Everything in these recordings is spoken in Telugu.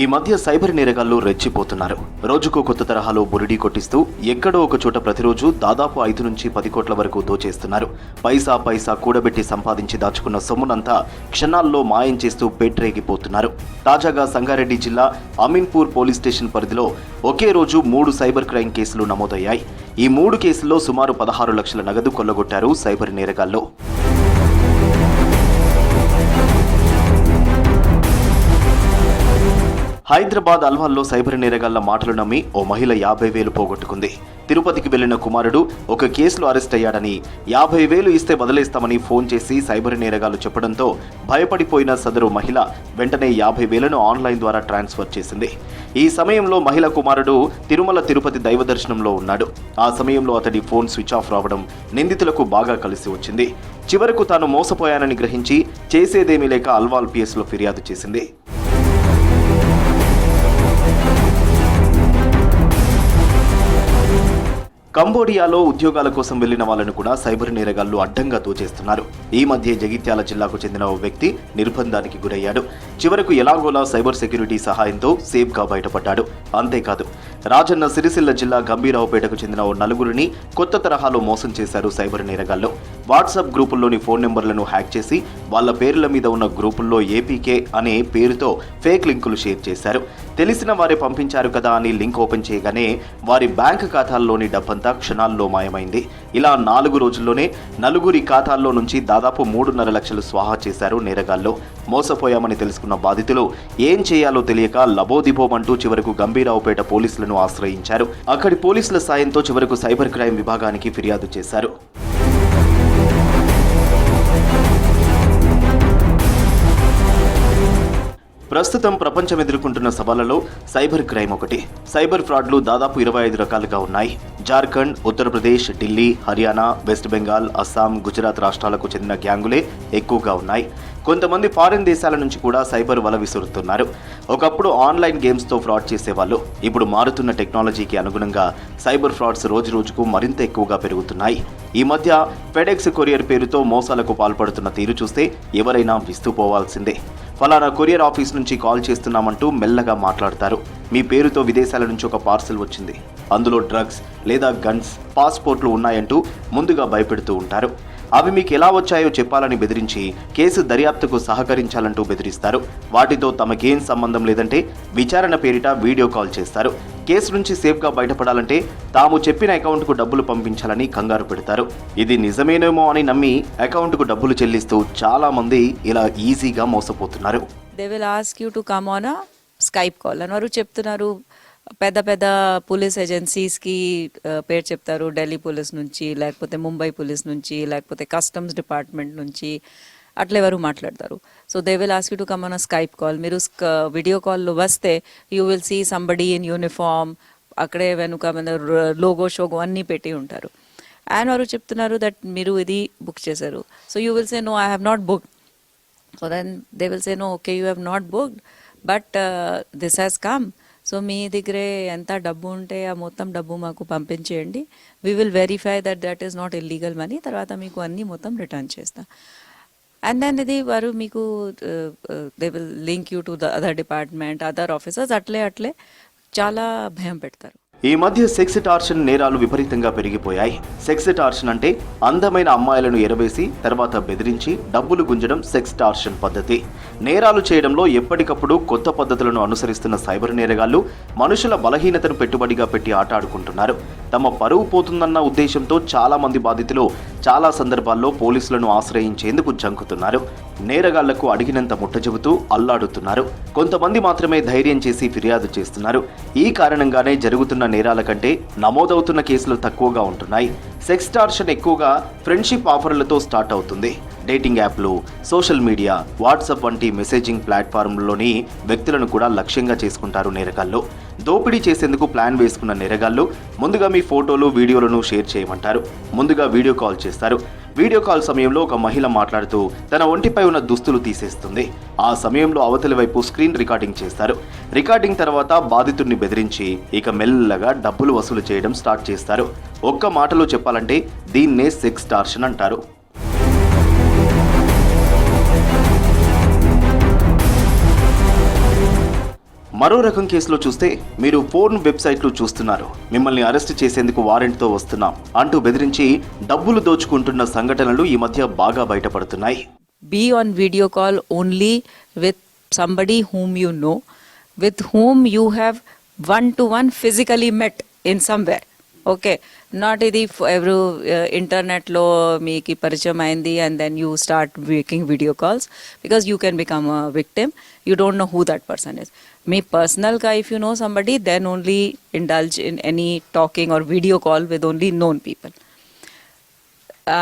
ఈ మధ్య సైబర్ నేరగాళ్లు రెచ్చిపోతున్నారు. రోజుకు కొత్త తరహాలో బురిడీ కొట్టిస్తూ ఎక్కడో ఒక చోట ప్రతిరోజు దాదాపు 5 నుంచి 10 కోట్ల వరకు దోచేస్తున్నారు. పైసా కూడబెట్టి సంపాదించి దాచుకున్న సొమ్మునంతా క్షణాల్లో మాయం చేస్తూ పేట్రేగిపోతున్నారు. తాజాగా సంగారెడ్డి జిల్లా అమీన్పూర్ పోలీస్ స్టేషన్ పరిధిలో ఒకే రోజు 3 సైబర్ క్రైమ్ కేసులు నమోదయ్యాయి. ఈ 3 కేసుల్లో సుమారు 16 లక్షల నగదు కొల్లగొట్టారు సైబర్ నేరగాళ్లు. హైదరాబాద్ అల్వాల్లో సైబర్ నేరగాళ్ల మాటలు నమ్మి ఓ మహిళ 50,000 పోగొట్టుకుంది. తిరుపతికి వెళ్లిన కుమారుడు ఒక కేసులో అరెస్ట్ అయ్యాడని 50,000 ఇస్తే వదిలేస్తామని ఫోన్ చేసి సైబర్ నేరగాళ్లు చెప్పడంతో భయపడిపోయిన సదరు మహిళ వెంటనే 50,000ను ఆన్లైన్ ద్వారా ట్రాన్స్ఫర్ చేసింది. ఈ సమయంలో మహిళ కుమారుడు తిరుమల తిరుపతి దైవ దర్శనంలో ఉన్నాడు. ఆ సమయంలో అతడి ఫోన్ స్విచ్ ఆఫ్ రావడం నిందితులకు బాగా కలిసి వచ్చింది. చివరకు తాను మోసపోయానని గ్రహించి చేసేదేమీ లేక అల్వాల్ పిఎస్లో ఫిర్యాదు చేసింది. కంబోడియాలో ఉద్యోగాల కోసం వెళ్లిన వాళ్లను కూడా సైబర్ నేరగాళ్లు అడ్డంగా దోచేస్తున్నారు. ఈ మధ్య జగిత్యాల జిల్లాకు చెందిన ఓ వ్యక్తి నిర్బంధానికి గురయ్యాడు. చివరకు ఎలాగోలా సైబర్ సెక్యూరిటీ సహాయంతో సేఫ్గా బయటపడ్డాడు. అంతేకాదు, రాజన్న సిరిసిల్ల జిల్లా గంభీరావుపేటకు చెందిన ఓ నలుగురిని కొత్త తరహాలో మోసం చేశారు సైబర్ నేరగాళ్లు. వాట్సాప్ గ్రూపుల్లోని ఫోన్ నెంబర్లను హ్యాక్ చేసి వాళ్ల పేర్ల మీద ఉన్న గ్రూపుల్లో ఏపీకే అనే పేరుతో ఫేక్ లింకులు షేర్ చేశారు. తెలిసిన వారే పంపించారు కదా అని లింక్ ఓపెన్ చేయగానే వారి బ్యాంక్ ఖాతాల్లోని డబ్బంతా క్షణాల్లో మాయమైంది. ఇలా 4 రోజుల్లోనే నలుగురి ఖాతాల్లో నుంచి దాదాపు 3.5 లక్షలు స్వాహా చేశారు నేరగాళ్లు. మోసపోయామని తెలుసుకున్న బాధితులు ఏం చేయాలో తెలియక లబోదిబోమంటూ చివరకు గంభీరావుపేట పోలీసులను ఆశ్రయించారు. అక్కడి పోలీసుల సాయంతో చివరకు సైబర్ క్రైమ్ విభాగానికి ఫిర్యాదు చేశారు. ప్రస్తుతం ప్రపంచం ఎదుర్కొంటున్న సవాళ్లలో సైబర్ క్రైమ్ ఒకటి. సైబర్ ఫ్రాడ్లు దాదాపు 25 రకాలుగా ఉన్నాయి. జార్ఖండ్, ఉత్తరప్రదేశ్, ఢిల్లీ, హర్యానా, వెస్ట్ బెంగాల్, అస్సాం, గుజరాత్ రాష్ట్రాలకు చెందిన గ్యాంగులే ఎక్కువగా ఉన్నాయి. కొంతమంది ఫారిన్ దేశాల నుంచి కూడా సైబర్ వల విసురుతున్నారు. ఒకప్పుడు ఆన్లైన్ గేమ్స్తో ఫ్రాడ్ చేసేవాళ్ళు. ఇప్పుడు మారుతున్న టెక్నాలజీకి అనుగుణంగా సైబర్ ఫ్రాడ్స్ రోజురోజుకు మరింత ఎక్కువగా పెరుగుతున్నాయి. ఈ మధ్య ఫెడెక్స్ కొరియర్ పేరుతో మోసాలకు పాల్పడుతున్న తీరు చూస్తే ఎవరైనా విస్తుపోవాల్సిందే. ఫలానా కొరియర్ ఆఫీస్ నుంచి కాల్ చేస్తున్నామంటూ మెల్లగా మాట్లాడతారు. మీ పేరుతో విదేశాల నుంచి ఒక పార్సల్ వచ్చింది, అందులో డ్రగ్స్ లేదా గన్స్, పాస్పోర్ట్లు ఉన్నాయంటూ ముందుగా భయపెడుతూ ఉంటారు. అవి మీకు ఎలా వచ్చాయో చెప్పాలని బెదిరించి కేసు దర్యాప్తుకు సహకరించాలంటూ బెదిరిస్తారు. వాటితో తమకేం సంబంధం లేదంటే విచారణ పేరిట వీడియో కాల్ చేస్తారు. కేసు నుంచి సేఫ్గా బయటపడాలంటే తాము చెప్పిన అకౌంట్కు డబ్బులు పంపించాలని కంగారు పెడతారు. ఇది నిజమేనేమో అని నమ్మి అకౌంట్కు డబ్బులు చెల్లిస్తూ చాలా మంది ఇలా ఈజీగా మోసపోతున్నారు. They will ask you to come on Skype call అని వారు చెప్తున్నారు. పెద్ద పోలీస్ ఏజెన్సీస్కి పేరు చెప్తారు. ఢిల్లీ పోలీస్ నుంచి, లేకపోతే ముంబై పోలీస్ నుంచి, లేకపోతే కస్టమ్స్ డిపార్ట్మెంట్ నుంచి అట్లా ఎవరు మాట్లాడతారు. So they will ask you to come on Skype call. మీరు వీడియో కాల్లో వస్తే you will see somebody in uniform, అక్కడే వెనుక లోగో షోగో అన్నీ పెట్టి ఉంటారు. అండ్ వారు చెప్తున్నారు దట్ మీరు ఇది బుక్ చేశారు. So you will say no, I have not booked. So then they will say no, okay you have not booked but this has come. So మీ దగ్గరే ఎంత డబ్బు ఉంటే ఆ మొత్తం డబ్బు మాకు పంపించేయండి. We will verify that is not illegal money. తర్వాత మీకు అన్నీ మొత్తం రిటర్న్ చేస్తాం. అండ్ దెన్ ఇది వారు మీకు they will link you to the other department, other officers, అట్లే చాలా భయం పెడతారు. ఈ మధ్య సెక్స్ టార్షన్ నేరాలు విపరీతంగా పెరిగిపోయాయి. సెక్స్ టార్షన్ అంటే అందమైన అమ్మాయిలను ఎరవేసి తర్వాత బెదిరించి డబ్బులు గుంజడం సెక్స్ టార్షన్ పద్ధతి. నేరాలు చేయడంలో ఎప్పటికప్పుడు కొత్త పద్ధతులను అనుసరిస్తున్న సైబర్ నేరగాళ్లు మనుషుల బలహీనతను పెట్టుబడిగా పెట్టి ఆటాడుకుంటున్నారు. తమ పరువు పోతుందన్న ఉద్దేశంతో చాలా మంది బాధితులు చాలా సందర్భాల్లో పోలీసులను ఆశ్రయించేందుకు జంకుతున్నారు. నేరగాళ్లకు అడిగినంత ముట్టజెబుతూ అల్లాడుతున్నారు. కొంతమంది మాత్రమే ధైర్యం చేసి ఫిర్యాదు చేస్తున్నారు. ఈ కారణంగానే జరుగుతున్న నేరాల కంటే నమోదవుతున్న కేసులు తక్కువగా ఉంటున్నాయి. సెక్స్ టార్షన్ ఎక్కువగా ఫ్రెండ్షిప్ ఆఫర్లతో స్టార్ట్ అవుతుంది. డేటింగ్ యాప్లు, సోషల్ మీడియా, వాట్సాప్ వంటి మెసేజింగ్ ప్లాట్ఫామ్లోని వ్యక్తులను కూడా లక్ష్యంగా చేసుకుంటారు నేరగాళ్లు. దోపిడీ చేసేందుకు ప్లాన్ వేసుకున్న నేరగాళ్లు ముందుగా మీ ఫోటోలు, వీడియోలను షేర్ చేయమంటారు. ముందుగా వీడియో కాల్ చేస్తారు. వీడియో కాల్ సమయంలో ఒక మహిళ మాట్లాడుతూ తన ఒంటిపై ఉన్న దుస్తులు తీసేస్తుంది. ఆ సమయంలో అవతలి వైపు స్క్రీన్ రికార్డింగ్ చేస్తారు. రికార్డింగ్ తర్వాత బాధితుడిని బెదిరించి ఇక మెల్లగా డబ్బులు వసూలు చేయడం స్టార్ట్ చేస్తారు. ఒక్క మాటలో చెప్పాలంటే దీన్నే సెక్స్ టార్షన్ అంటారు. మరో రకం కేసులో చూస్తే మీరు ఫోన్ వెబ్సైట్లు చూస్తున్నారు, మిమ్మల్ని అరెస్ట్ చేసేందుకు వారెంట్తో వస్తున్నాం అంటూ బెదిరించి డబ్బులు దోచుకుంటున్న సంఘటనలు ఈ మధ్య బాగా బయటపడుతున్నాయి. Be on video call only with somebody whom you know, with whom you have one-to-one physically met in somewhere. Okay, not ఇది ఎవరు ఇంటర్నెట్లో మీకు పరిచయం అయింది and then you start making video calls because you can become a victim. You don't know who that person is. Me personal ka, if you know somebody, then only indulge in any talking or video call with only known people.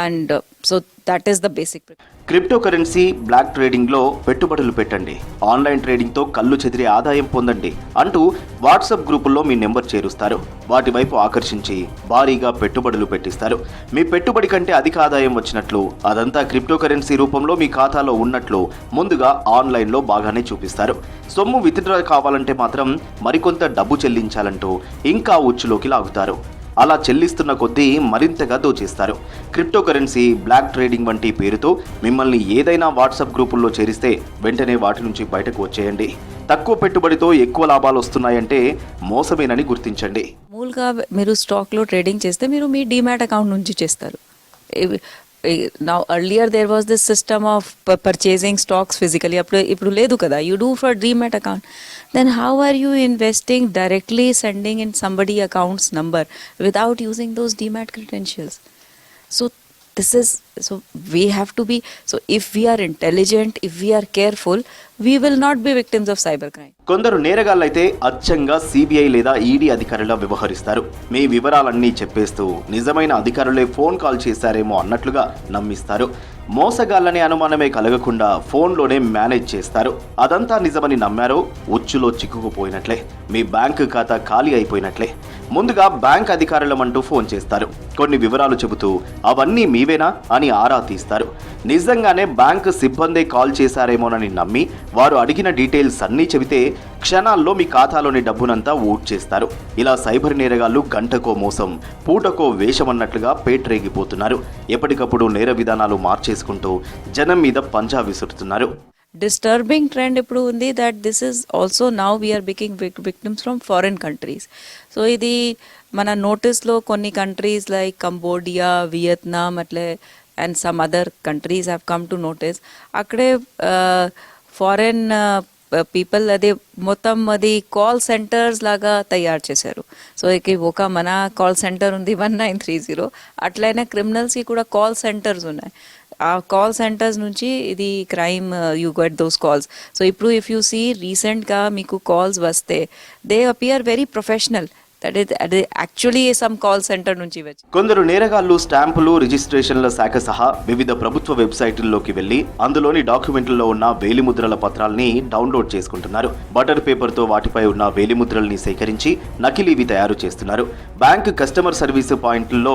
And so that is the basic. Crypto currency, block ట్రేడింగ్లో పెట్టుబడులు పెట్టండి, ఆన్లైన్ ట్రేడింగ్తో కళ్ళు చెదిరే ఆదాయం పొందండి అంటూ వాట్సాప్ గ్రూపుల్లో మీ నెంబర్ చేరుస్తారు. వాటి వైపు ఆకర్షించి భారీగా పెట్టుబడులు పెట్టిస్తారు. మీ పెట్టుబడి కంటే అధిక ఆదాయం వచ్చినట్లు, అదంతా క్రిప్టో కరెన్సీ రూపంలో మీ ఖాతాలో ఉన్నట్లు ముందుగా ఆన్లైన్లో బాగానే చూపిస్తారు. సొమ్ము విత్డ్రా కావాలంటే మాత్రం మరికొంత డబ్బు చెల్లించాలంటూ ఇంకా ఉచ్చులోకి లాగుతారు. అలా చెల్లిస్తున్న కొద్దీ మరింతగా దోచేస్తారు. క్రిప్టో కరెన్సీ, బ్లాక్ ట్రేడింగ్ వంటి పేరుతో మిమ్మల్ని ఏదైనా వాట్సాప్ గ్రూపుల్లో చేరిస్తే వెంటనే వాటి నుంచి బయటకు వచ్చేయండి. తక్కువ పెట్టుబడితో ఎక్కువ లాభాలు వస్తున్నాయంటే మోసమేనని గుర్తించండి. మూలుగా మీరు స్టాక్లో ట్రేడింగ్ చేస్తే మీరు మీ డీమ్యాట్ అకౌంట్ నుంచి చేస్తారు. Now earlier there was this system of purchasing stocks physically. ఇప్పుడు లేదు కదా. You do for demat account. Then how are you investing directly, sending in somebody account's number without using those demat credentials? So we have to be, so if we are intelligent, if we are careful, we will not be victims of cybercrime. కొందరు నేరగాళ్ళైతే అచ్చంగా సిబిఐ లేదా ఈడీ అధికారులా వ్యవహరిస్తారు. మీ వివరాలన్నీ చెప్పేస్తూ నిజమైన అధికారులే ఫోన్ కాల్ చేశారేమో అన్నట్లుగా నమ్మిస్తారు. మోసగాళ్ళని అనుమానమే కలగకుండా ఫోన్లోనే మేనేజ్ చేస్తారు. అదంతా నిజమని నమ్మారో ఉచ్చులో చిక్కుకుపోయినట్లే, మీ బ్యాంకు ఖాతా ఖాళీ అయిపోయినట్లే. ముందుగా బ్యాంక్ అధికారులమంటూ ఫోన్ చేస్తారు. కొన్ని వివరాలు చెబుతూ అవన్నీ మీవేనా అని ఆరా తీస్తారు. నిజంగానే బ్యాంకు సిబ్బందే కాల్ చేశారేమోనని నమ్మి వారు అడిగిన డీటెయిల్స్ అన్నీ చెబితే క్షణాల్లో మీ ఖాతాలోని డబ్బునంతా ఊట్ చేస్తారు. ఇలా సైబర్ నేరగాళ్లు గంటకో మోసం, పూటకో వేషమన్నట్లుగా పేట్రేగిపోతున్నారు. ఎప్పటికప్పుడు నేర విధానాలు మార్చేసుకుంటూ జనం మీద పంజా విసురుతున్నారు. డిస్టర్బింగ్ ట్రెండ్ ఇప్పుడు ఉంది that this is also now we're becoming victims from foreign countries. So ఇది మన నోటీస్లో కొన్ని కంట్రీస్ లైక్ కంబోడియా, వియత్నాం అట్లే and some other countries have come to notice. అక్కడే ఫారెన్ పీపుల్ అది మొత్తం అది కాల్ సెంటర్స్ లాగా తయారు చేశారు. సో ఒక మన కాల్ సెంటర్ ఉంది 1930, అట్లయినా క్రిమినల్స్కి కూడా కాల్ సెంటర్స్ ఉన్నాయి. ఆ కాల్ సెంటర్స్ నుంచి ఇది crime you get those calls. So ఇప్పుడు ఇఫ్ యూ సీ రీసెంట్గా మీకు కాల్స్ వస్తే దే అపియర్ వెరీ ప్రొఫెషనల్. అది యాక్చువల్లీ సమ్ కాల్ సెంటర్ నుంచి వచ్చి. కొందరు నేరగాళ్లు స్టాంపులు, రిజిస్ట్రేషన్ల శాఖ సహా వివిధ ప్రభుత్వ వెబ్సైట్లలోకి వెళ్లి అందులోని డాక్యుమెంట్లలో ఉన్న వేలిముద్రల పత్రాల్ని డౌన్లోడ్ చేసుకుంటున్నారు. బటర్ పేపర్తో వాటిపై ఉన్న వేలిముద్రల్ని సేకరించి నకిలీవి తయారు చేస్తున్నారు. బ్యాంక్ కస్టమర్ సర్వీస్ పాయింట్లలో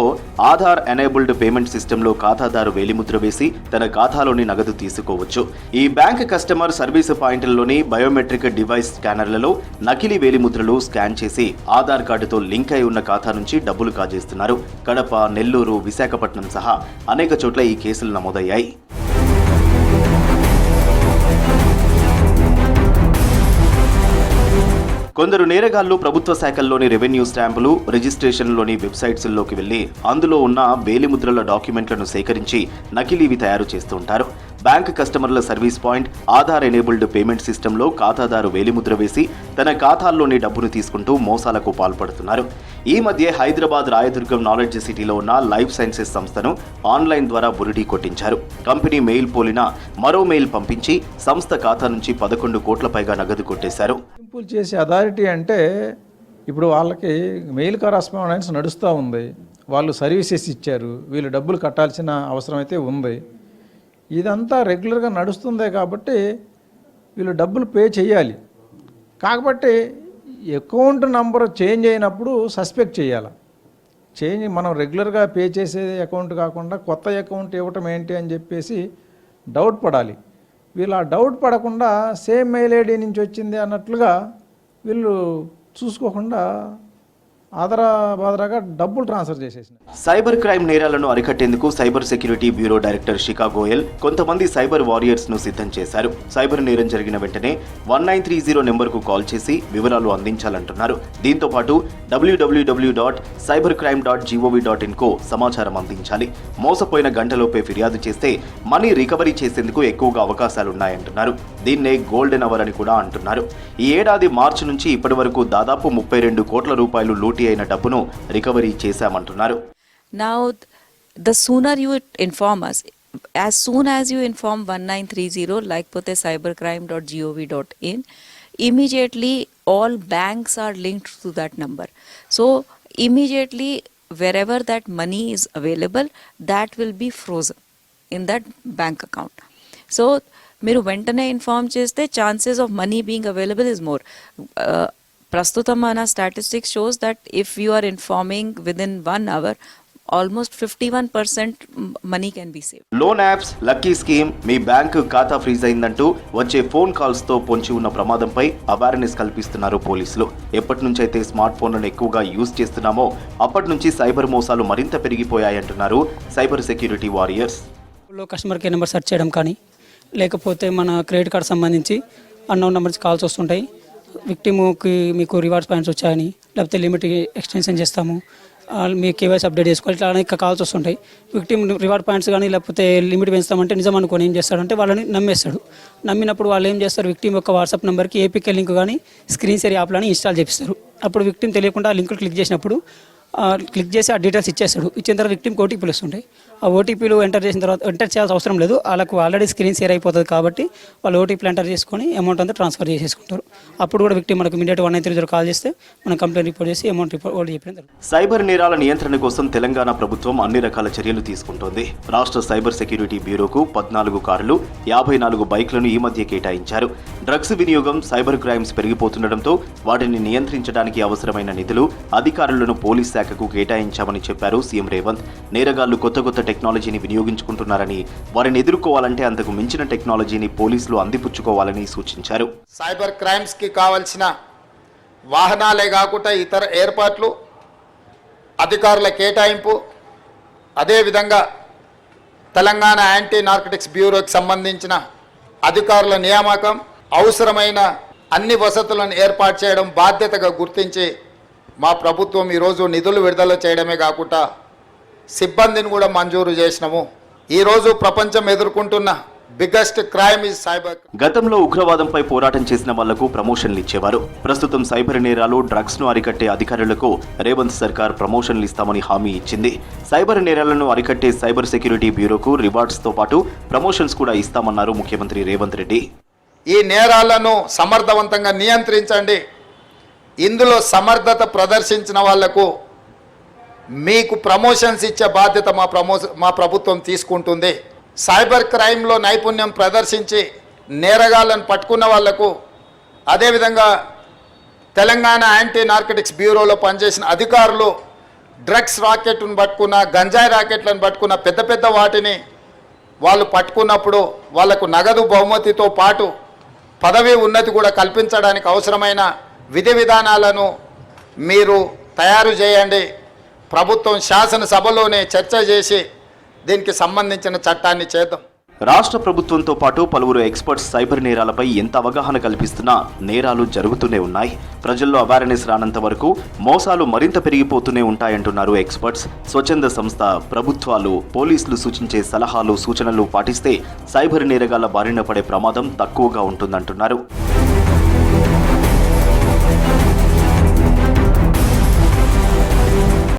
ఆధార్ ఎనేబుల్డ్ పేమెంట్ సిస్టంలో ఖాతాదారు వేలిముద్ర వేసి తన ఖాతాలోని నగదు తీసుకోవచ్చు. ఈ బ్యాంక్ కస్టమర్ సర్వీస్ పాయింట్లలోని బయోమెట్రిక్ డివైస్ స్కానర్లలో నకిలీ వేలిముద్రలు స్కాన్ చేసి ఆధార్ కార్డుతో లింక్ అయి ఉన్న ఖాతా నుంచి డబ్బులు కాజేస్తున్నారు. కడప, నెల్లూరు, విశాఖపట్నం సహా అనేక చోట్ల ఈ కేసులు నమోదయ్యాయి. కొందరు నేరగాళ్లు ప్రభుత్వ శాఖల్లోని రెవెన్యూ స్టాంపులు, రిజిస్ట్రేషన్లోని వెబ్సైట్స్లోకి వెళ్లి అందులో ఉన్న వేలిముద్రల డాక్యుమెంట్లను సేకరించి నకిలీవి తయారు చేస్తూ ఉంటారు. బ్యాంక్ కస్టమర్ల service point, Aadhaar enabled payment సిస్టంలో ఖాతాదారు వేలిముద్ర వేసి తన ఖాతాల్లోని డబ్బును తీసుకుంటూ మోసాలకు పాల్పడుతున్నారు. ఈ మధ్య హైదరాబాద్ రాయదుర్గం నాలెడ్జ్ సిటీలో ఉన్న లైఫ్ సైన్సెస్ సంస్థను ఆన్లైన్ ద్వారా బురిడీ కొట్టించారు. కంపెనీ మెయిల్ పోలిన మరో మెయిల్ పంపించి సంస్థ ఖాతా నుంచి 11 కోట్ల పైగా నగదు కొట్టేశారు. సింపుల్ చేసే అథారిటీ అంటే ఇప్పుడు వాళ్ళకి మెయిల్ కరస్పాండెన్స్ నడుస్తూ ఉంది, వాళ్ళు సర్వీసెస్ ఇచ్చారు, వీళ్ళు డబ్బులు కట్టాల్సిన అవసరం అయితే ఉంది. ఇదంతా రెగ్యులర్గా నడుస్తుందే కాబట్టి వీళ్ళు డబ్బులు పే చేయాలి. కాబట్టి అకౌంట్ నంబర్ చేంజ్ అయినప్పుడు సస్పెక్ట్ చేయాలి. మనం రెగ్యులర్గా పే చేసే అకౌంట్ కాకుండా కొత్త అకౌంట్ ఇవ్వటం ఏంటి అని చెప్పేసి డౌట్ పడాలి. వీళ్ళు ఆ డౌట్ పడకుండా సేమ్ మెయిల్ ఐడి నుంచి వచ్చింది అన్నట్లుగా వీళ్ళు చూసుకోకుండా ఆదరాబాదరాగా డబ్బులు ట్రాన్స్ఫర్ చేసేసిన. సైబర్ క్రైమ్ నేరాలను అరికట్టేందుకు సైబర్ సెక్యూరిటీ బ్యూరో డైరెక్టర్ శిఖా గోయల్ కొంతమంది సైబర్ వారియర్స్ ను సిద్ధం చేశారు. సైబర్ నేరం జరిగిన వెంటనే 1930 నెంబర్కు కాల్ చేసి వివరాలు అందించాలంటున్నారు. దీంతో పాటు www.cybercrime.gov.in కు సమాచారం అందించాలి. మోసపోయిన గంటలోపే ఫిర్యాదు చేస్తే మనీ రికవరీ చేసేందుకు ఎక్కువగా అవకాశాలున్నాయంటున్నారు. దీన్నే గోల్డెన్ అవర్ అని కూడా అంటున్నారు. ఈ ఏడాది మార్చి నుంచి ఇప్పటి వరకు దాదాపు 32 కోట్ల రూపాయలు లూటీ అయిన డబ్బును recovery చేశామంటున్నారు. Now, the sooner you inform us, as soon as you inform 1930 లేకపోతే cybercrime.gov.in, immediately all banks are linked to that number. So immediately wherever that money is available, that will be frozen in that bank account. So మీరు వెంటనే ఇన్ఫార్మ్ చేస్తే chances of money being available is more. ప్రస్తుతం మన statistics shows that if you are informing with in 1 hour, almost 51% money can be save. Loan apps, lucky scheme, మీ బ్యాంకు ఖాతా ఫ్రీజ్ అయిందంటూ వచ్చే ఫోన్ కాల్స్ తో పొంచి ఉన్న ప్రమాదంపై అవేర్నెస్ కల్పిస్తున్నారు పోలీసులు. ఎప్పటి నుంచైతే స్మార్ట్ ఫోన్లను ఎక్కువగా యూజ్ చేస్తున్నామో అప్పటి నుంచి సైబర్ మోసాలు మరింత పెరిగిపోయాయంటున్నారు cyber security warriors. Customer care number search చేయడం కానీ, లేకపోతే మన క్రెడిట్ కార్డ్ సంబంధించి అన్నోన్ నెంబర్స్ కాల్స్ వస్తుంటాయి. విక్టిమ్కి మీకు రివార్డ్స్ పాయింట్స్ వచ్చాయని, లేకపోతే లిమిట్ ఎక్స్టెన్షన్ చేస్తాము, మీ కేవైసీ అప్డేట్ చేసుకోవాలి, ఇట్లా అనేక కాల్స్ వస్తుంటాయి. విక్టిమ్ రివార్డ్ పాయింట్స్ కానీ లేకపోతే లిమిట్ పెంచుతామంటే నిజం అనుకొని ఏం చేస్తాడంటే వాళ్ళని నమ్మేస్తాడు. నమ్మినప్పుడు వాళ్ళు ఏం చేస్తారు, విక్టిమ్ యొక్క వాట్సాప్ నెంబర్కి ఏపీకే లింక్ కానీ స్క్రీన్ షేర్ యాప్లని ఇన్స్టాల్ చేపిస్తారు. అప్పుడు విక్టిమ్ తెలియకుండా ఆ లింక్ క్లిక్ చేసినప్పుడు క్లిక్ చేసి ఆ డీటెయిల్స్ ఇచ్చేస్తాడు. ఇచ్చిన తర్వాత విక్టిమ్కి ఓటీపీలు వస్తుంటాయి. ఆ ఓటీపీలు ఎంటర్ చేసిన తర్వాత ఎంటర్ చేయాల్సిన అవసరం లేదు, వాళ్ళకు ఆల్రెడీ స్క్రీన్ షేర్ అయిపోతుంది కాబట్టి వాళ్ళు ఓటీపీలు ఎంటర్ చేసుకొని అమౌంట్ అంతా ట్రాన్స్ఫర్ చేసేసుకుంటారు. అప్పుడు కూడా విక్టిమ్ మనకు ఇమీడియట్ 1930 కాల్ చేస్తే మనం కంప్లైంట్ రిపోర్ట్ చేసి అమౌంట్ రిపోర్ట్ చెప్పిన. సైబర్ నేరాల నియంత్రణ కోసం తెలంగాణ ప్రభుత్వం అన్ని రకాల చర్యలు తీసుకుంటోంది. రాష్ట్ర సైబర్ సెక్యూరిటీ బ్యూరోకు 14 కార్లు, 54 బైక్లను ఈ మధ్య కేటాయించారు. డ్రగ్స్ వినియోగం, సైబర్ క్రైమ్స్ పెరిగిపోతుండటంతో వాటిని నియంత్రించడానికి అవసరమైన నిధులు అధికారులను పోలీస్ శాఖకు కేటాయించామని చెప్పారు సీఎం రేవంత్. నేరగాళ్లు కొత్త టెక్నాలజీని వినియోగించుకుంటున్నారని, వారిని ఎదుర్కోవాలంటే అంతకు మించిన టెక్నాలజీని పోలీసులు అందిపుచ్చుకోవాలని సూచించారు. సైబర్ క్రైమ్స్ కి కావాల్సిన వాహనాలే కాకుండా ఇతర ఏర్పాట్లు, అధికారుల కేటాయింపు, అదేవిధంగా తెలంగాణ యాంటీ నార్కటిక్స్ బ్యూరోకి సంబంధించిన అధికారుల నియామకం, అవసరమైన అన్ని వసతులను ఏర్పాటు చేయడం బాధ్యతగా గుర్తించి మా ప్రభుత్వం ఈరోజు నిధులు విడుదల చేయడమే కాకుండా సిబ్బందిని కూడా మంజూరు చేసినాము. ఈరోజు ప్రపంచం ఎదుర్కొంటున్న బిగ్గెస్ట్ క్రైమ్ ఇస్ సైబర్. గతంలో ఉగ్రవాదంపై పోరాటం చేసిన వాళ్లకు ప్రమోషన్లు ఇచ్చేవారు. ప్రస్తుతం సైబర్ నేరాలు, డ్రగ్స్ ను అరికట్టే అధికారులకు రేవంత్ సర్కార్ ప్రమోషన్లు ఇస్తామని హామీ ఇచ్చింది. సైబర్ నేరాలను అరికట్టే సైబర్ సెక్యూరిటీ బ్యూరోకు రివార్డ్స్ తో పాటు ప్రమోషన్స్ కూడా ఇస్తామన్నారు ముఖ్యమంత్రి రేవంత్ రెడ్డి. ఈ నేరాలను సమర్థవంతంగా నియంత్రించండి. ఇందులో సమర్థత ప్రదర్శించిన వాళ్లకు మీకు ప్రమోషన్స్ ఇచ్చే బాధ్యత మా ప్రభుత్వం తీసుకుంటుంది. సైబర్ క్రైమ్లో నైపుణ్యం ప్రదర్శించి నేరగాళ్లను పట్టుకున్న వాళ్లకు, అదేవిధంగా తెలంగాణ యాంటీ నార్కటిక్స్ బ్యూరోలో పనిచేసిన అధికారులు డ్రగ్స్ రాకెట్ను పట్టుకున్న, గంజాయి రాకెట్లను పట్టుకున్న, పెద్ద వాటిని వాళ్ళు పట్టుకున్నప్పుడు వాళ్లకు నగదు బహుమతితో పాటు పదవి ఉన్నతి కూడా కల్పించడానికి అవసరమైన విధి విధానాలను మీరు తయారు చేయండి. ప్రభుత్వం శాసనసభలోనే చర్చ చేసి దీనికి సంబంధించిన చట్టాన్ని చేద్దాం. రాష్ట్ర ప్రభుత్వంతో పాటు పలువురు ఎక్స్పర్ట్స్ సైబర్ నేరాలపై ఎంత అవగాహన కల్పిస్తున్నా నేరాలు జరుగుతూనే ఉన్నాయి. ప్రజల్లో అవేర్నెస్ రానంత వరకు మోసాలు మరింత పెరిగిపోతూనే ఉంటాయంటున్నారు ఎక్స్పర్ట్స్. స్వచ్ఛంద సంస్థ, ప్రభుత్వాలు, పోలీసులు సూచించే సలహాలు, సూచనలు పాటిస్తే సైబర్ నేరగాళ్ల బారిన పడే ప్రమాదం తక్కువగా ఉంటుందంటున్నారు.